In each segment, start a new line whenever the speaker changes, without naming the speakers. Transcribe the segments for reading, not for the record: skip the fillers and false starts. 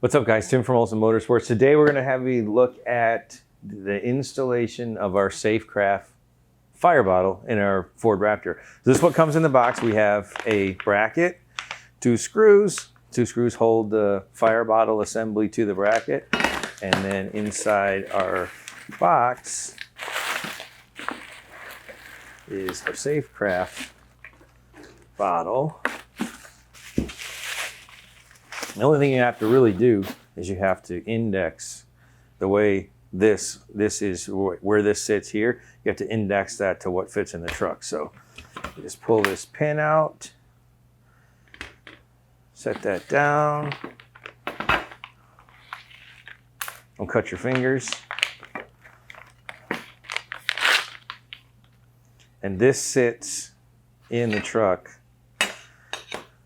What's up, guys? Tim from Olsen Motorsports. Today we're going to have you look at the installation of our Safecraft fire bottle in our Ford Raptor. This is what comes in the box. We have a bracket, two screws. Two screws hold the fire bottle assembly to the bracket. And then inside our box is our Safecraft bottle. The only thing you have to really do is you have to index the way this is where this sits here. You have to index that to what fits in the truck. So you just pull this pin out, set that down. Don't cut your fingers. And this sits in the truck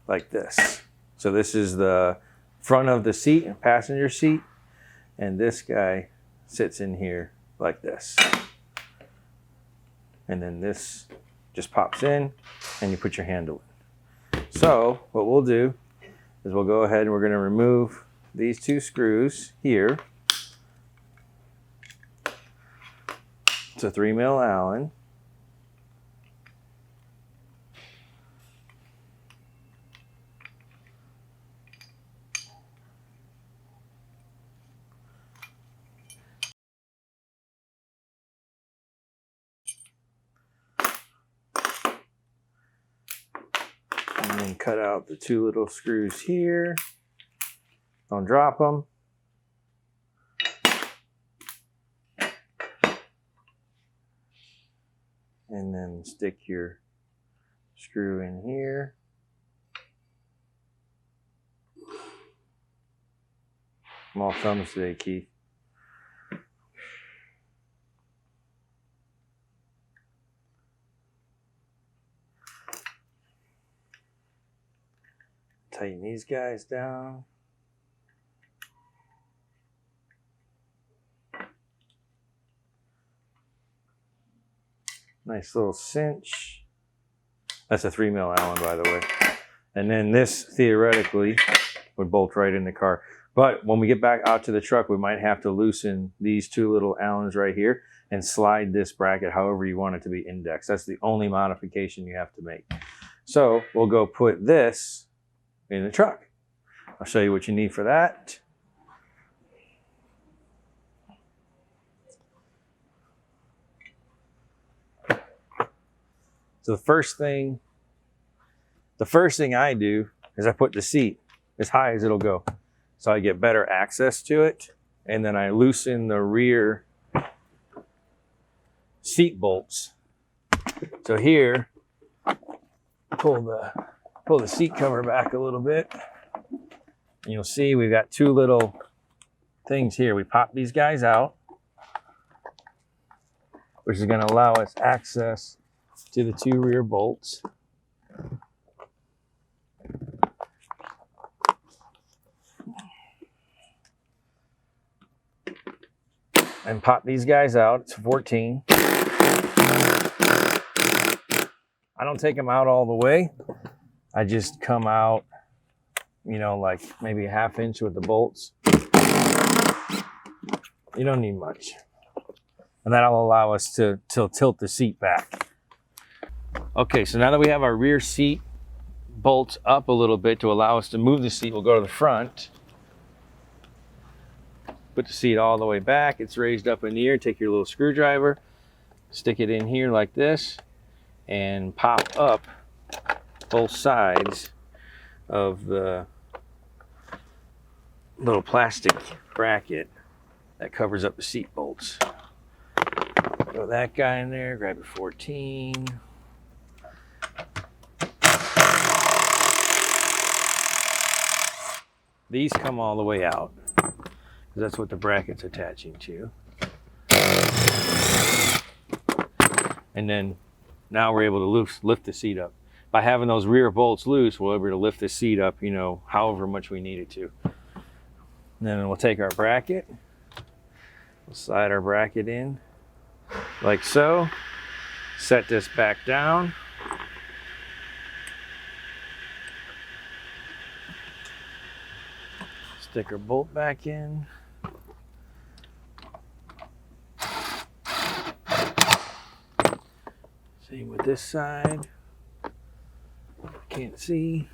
like this. So this is the front of the seat, passenger seat, and this guy sits in here like this. And then this just pops in and you put your handle in. So what we'll do is we'll go ahead and we're going to remove these two screws here. It's a 3mm Allen. And then cut out the two little screws here. Don't drop them. And then stick your screw in here. I'm all thumbs today, Keith. Tighten these guys down. Nice little cinch. That's a 3mm Allen, by the way. And then this theoretically would bolt right in the car. But when we get back out to the truck, we might have to loosen these two little Allens right here and slide this bracket however you want it to be indexed. That's the only modification you have to make. So we'll go put this in the truck. I'll show you what you need for that. So the first thing I do is I put the seat as high as it'll go. So I get better access to it. And then I loosen the rear seat bolts. So here, pull the seat cover back a little bit. And you'll see we've got two little things here. We pop these guys out, which is going to allow us access to the two rear bolts. And pop these guys out. It's 14. I don't take them out all the way. I just come out, you know, like maybe a 1/2 inch with the bolts. You don't need much. And that'll allow us to tilt the seat back. Okay, so now that we have our rear seat bolts up a little bit to allow us to move the seat, we'll go to the front. Put the seat all the way back. It's raised up in the air. Take your little screwdriver, stick it in here like this, and pop up both sides of the little plastic bracket that covers up the seat bolts. Throw that guy in there, grab your 14. These come all the way out, because that's what the bracket's attaching to. And then now we're able to lift the seat up. By having those rear bolts loose, we're able to lift the seat up, you know, however much we need it to. And then we'll take our bracket, we'll slide our bracket in like so, set this back down. Stick our bolt back in. Same with this side. Can't see.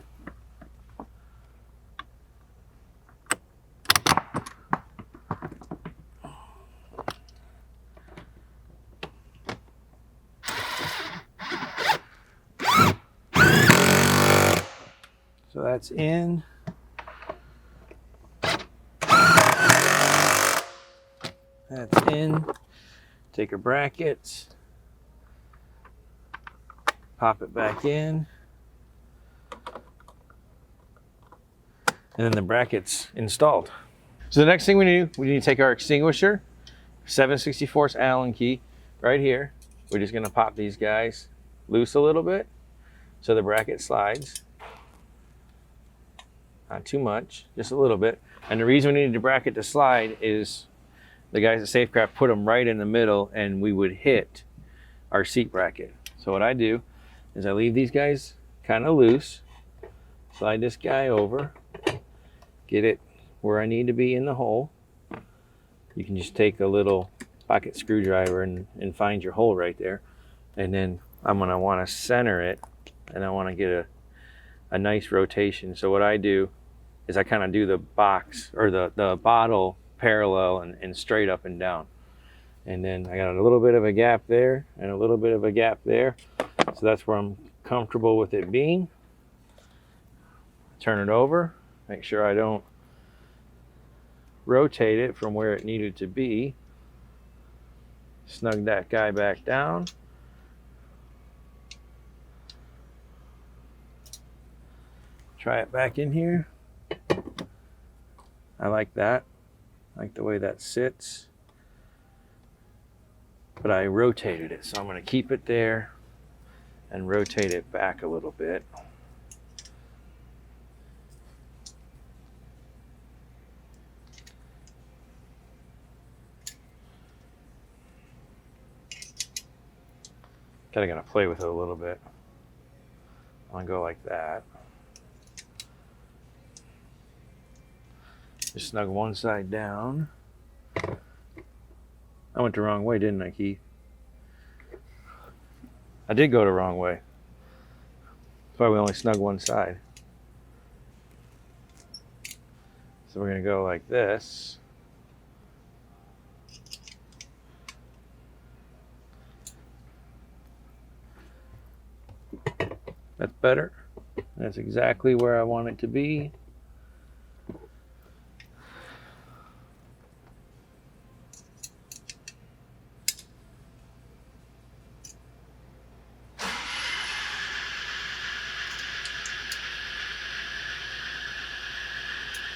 So that's in. That's in. Take our brackets, pop it back in, and then the bracket's installed. So the next thing we need to take our extinguisher, 7/64 Allen key, right here. We're just gonna pop these guys loose a little bit so the bracket slides. Not too much, just a little bit. And the reason we needed the bracket to slide is the guys at Safecraft put them right in the middle and we would hit our seat bracket. So what I do is I leave these guys kind of loose, slide this guy over, get it where I need to be in the hole. You can just take a little pocket screwdriver and find your hole right there. And then I'm gonna wanna center it and I wanna get a nice rotation. So what I do is I kind of do the box or the bottle parallel and straight up and down. And then I got a little bit of a gap there and a little bit of a gap there. So that's where I'm comfortable with it being. Turn it over, make sure I don't rotate it from where it needed to be. Snug that guy back down. Try it back in here. I like that. I like the way that sits. But I rotated it, so I'm going to keep it there and rotate it back a little bit. Kinda gonna play with it a little bit. I'm gonna go like that. Just snug one side down. I went the wrong way, didn't I, Keith? I did go the wrong way. That's why we only snug one side. So we're gonna go like this. That's better. That's exactly where I want it to be.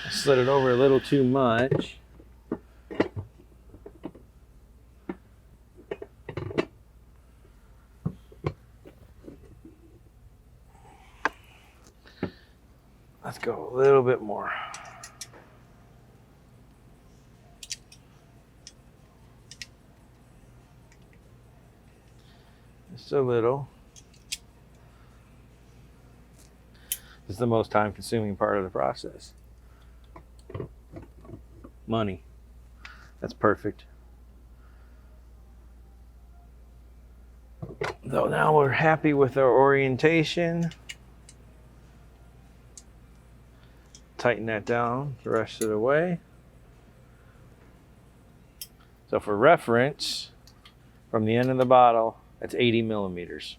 I slid it over a little too much. Let's go a little bit more. Just a little. This is the most time-consuming part of the process. Money. That's perfect. So now we're happy with our orientation. Tighten that down the rest of the way. So for reference, from the end of the bottle, that's 80 millimeters.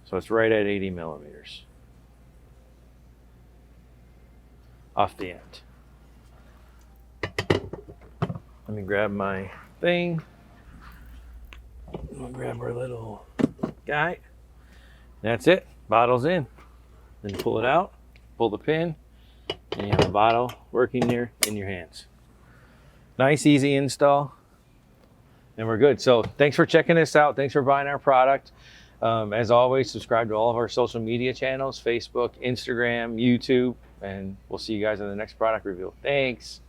So it's right at 80 millimeters off the end. Let me grab my thing. I'm gonna grab our little guy. That's it, bottle's in. Then pull it out, pull the pin, and you have a bottle working there in your hands. Nice, easy install, and we're good. So thanks for checking this out. Thanks for buying our product. As always, subscribe to all of our social media channels, Facebook, Instagram, YouTube, and we'll see you guys in the next product review. Thanks.